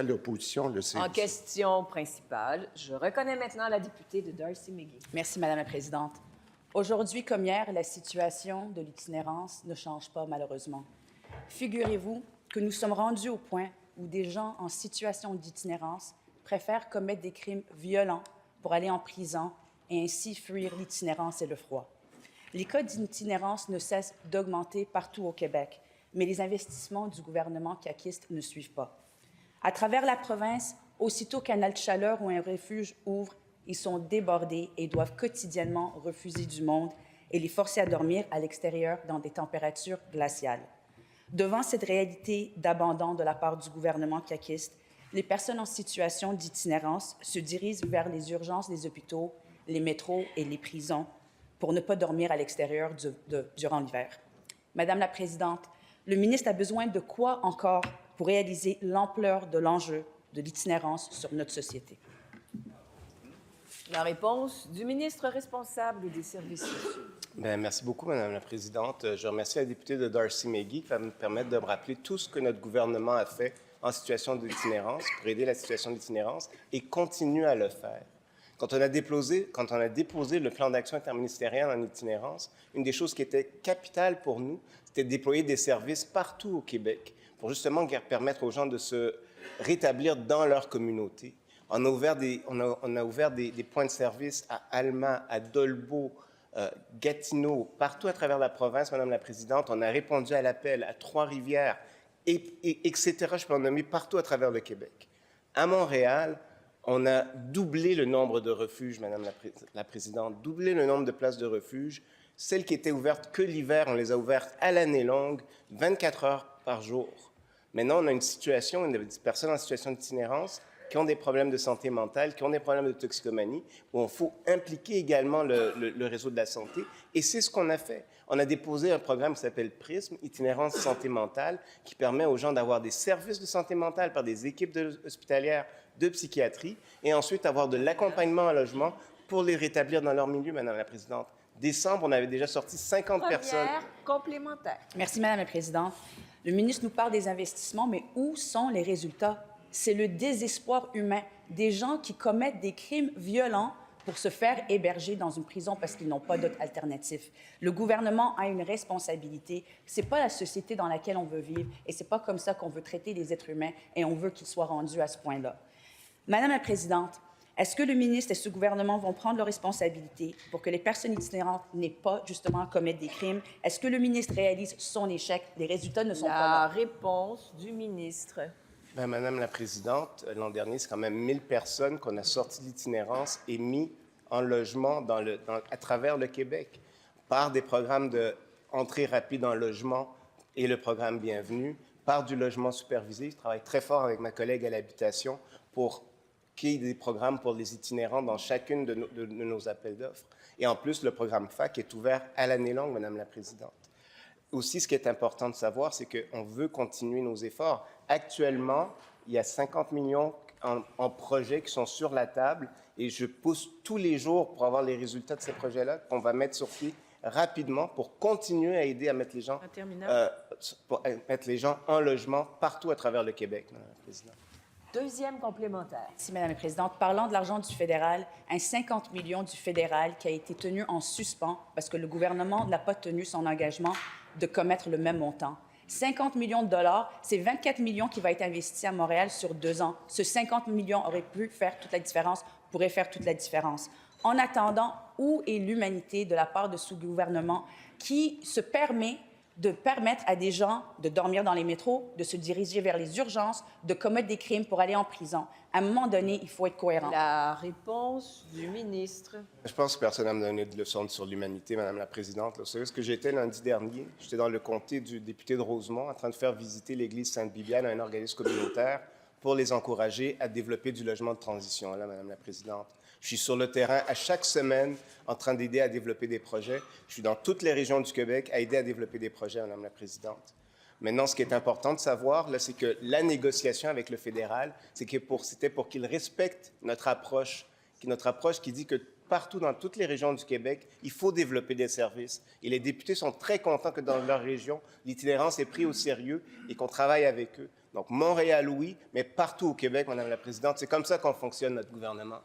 L'opposition, le CDC. En question principale, je reconnais maintenant la députée de Darcy McGee. Merci, Madame la Présidente. Aujourd'hui comme hier, la situation de l'itinérance ne change pas, malheureusement. Figurez-vous que nous sommes rendus au point où des gens en situation d'itinérance préfèrent commettre des crimes violents pour aller en prison et ainsi fuir l'itinérance et le froid. Les cas d'itinérance ne cessent d'augmenter partout au Québec, mais les investissements du gouvernement caquiste ne suivent pas. À travers la province, aussitôt qu'un halte chaleur ou un refuge ouvre, ils sont débordés et doivent quotidiennement refuser du monde et les forcer à dormir à l'extérieur dans des températures glaciales. Devant cette réalité d'abandon de la part du gouvernement caquiste, les personnes en situation d'itinérance se dirigent vers les urgences des hôpitaux, les métros et les prisons pour ne pas dormir à l'extérieur durant l'hiver. Madame la Présidente, le ministre a besoin de quoi encore pour réaliser l'ampleur de l'enjeu de l'itinérance sur notre société? La réponse du ministre responsable des Services sociaux. Bien, merci beaucoup, Madame la Présidente. Je remercie la députée de Darcy McGee qui va me permettre de me rappeler tout ce que notre gouvernement a fait en situation d'itinérance, pour aider la situation d'itinérance, et continue à le faire. Quand on a déposé le plan d'action interministériel en itinérance, une des choses qui était capitale pour nous, c'était de déployer des services partout au Québec pour justement permettre aux gens de se rétablir dans leur communauté. On a ouvert des points de service à Alma, à Dolbeau, Gatineau, partout à travers la province, Madame la Présidente. On a répondu à l'appel à Trois-Rivières, etc. Je peux en nommer partout à travers le Québec. À Montréal, on a doublé le nombre de refuges, Madame la Présidente, doublé le nombre de places de refuge. Celles qui étaient ouvertes que l'hiver, on les a ouvertes à l'année longue, 24 heures par jour. Maintenant, on a des personnes en situation d'itinérance qui ont des problèmes de santé mentale, qui ont des problèmes de toxicomanie, où il faut impliquer également le réseau de la santé. Et c'est ce qu'on a fait. On a déposé un programme qui s'appelle PRISM, Itinérance Santé Mentale, qui permet aux gens d'avoir des services de santé mentale par des équipes hospitalières de psychiatrie, et ensuite avoir de l'accompagnement en logement pour les rétablir dans leur milieu, Madame la Présidente. Décembre, on avait déjà sorti 50 personnes. Complémentaire. Merci, Madame la Présidente. Le ministre nous parle des investissements, mais où sont les résultats? C'est le désespoir humain des gens qui commettent des crimes violents pour se faire héberger dans une prison parce qu'ils n'ont pas d'autre alternative. Le gouvernement a une responsabilité. Ce n'est pas la société dans laquelle on veut vivre et ce n'est pas comme ça qu'on veut traiter les êtres humains et on veut qu'ils soient rendus à ce point-là. Madame la Présidente, est-ce que le ministre et ce gouvernement vont prendre leurs responsabilités pour que les personnes itinérantes n'aient pas justement à commettre des crimes? Est-ce que le ministre réalise son échec? Les résultats ne sont pas là. La réponse du ministre. Bien, Madame la Présidente, l'an dernier, c'est quand même 1000 personnes qu'on a sorties de l'itinérance et mis en logement à travers le Québec par des programmes d'entrée rapide en logement et le programme Bienvenue, par du logement supervisé. Je travaille très fort avec ma collègue à l'habitation pour qu'il y ait des programmes pour les itinérants dans chacune de nos appels d'offres. Et en plus, le programme FAC est ouvert à l'année longue, Madame la Présidente. Aussi, ce qui est important de savoir, c'est qu'on veut continuer nos efforts. Actuellement, il y a 50 millions en projets qui sont sur la table et je pousse tous les jours pour avoir les résultats de ces projets-là qu'on va mettre sur pied rapidement pour continuer à aider à mettre les gens en logement partout à travers le Québec, Madame la Présidente. Deuxième complémentaire. Merci, Madame la Présidente. Parlant de l'argent du fédéral, un 50 millions du fédéral qui a été tenu en suspens parce que le gouvernement n'a pas tenu son engagement de commettre le même montant. 50 millions de dollars, c'est 24 millions qui va être investi à Montréal sur 2 ans. Ce 50 millions aurait pu faire toute la différence, pourrait faire toute la différence. En attendant, où est l'humanité de la part de ce gouvernement qui se permet de permettre à des gens de dormir dans les métros, de se diriger vers les urgences, de commettre des crimes pour aller en prison? À un moment donné, il faut être cohérent. La réponse du ministre. Je pense que personne n'a me donné de leçon sur l'humanité, Madame la Présidente. Vous savez ce que j'étais lundi dernier? J'étais dans le comté du député de Rosemont en train de faire visiter l'église Sainte-Bibiane à un organisme communautaire pour les encourager à développer du logement de transition, là, Madame la Présidente. Je suis sur le terrain à chaque semaine en train d'aider à développer des projets. Je suis dans toutes les régions du Québec à aider à développer des projets, Madame la Présidente. Maintenant, ce qui est important de savoir, là, c'est que la négociation avec le fédéral, c'était pour qu'il respecte notre approche qui dit que partout dans toutes les régions du Québec, il faut développer des services. Et les députés sont très contents que dans leur région, l'itinérance est prise au sérieux et qu'on travaille avec eux. Donc, Montréal, oui, mais partout au Québec, Madame la Présidente, c'est comme ça qu'on fonctionne, notre gouvernement.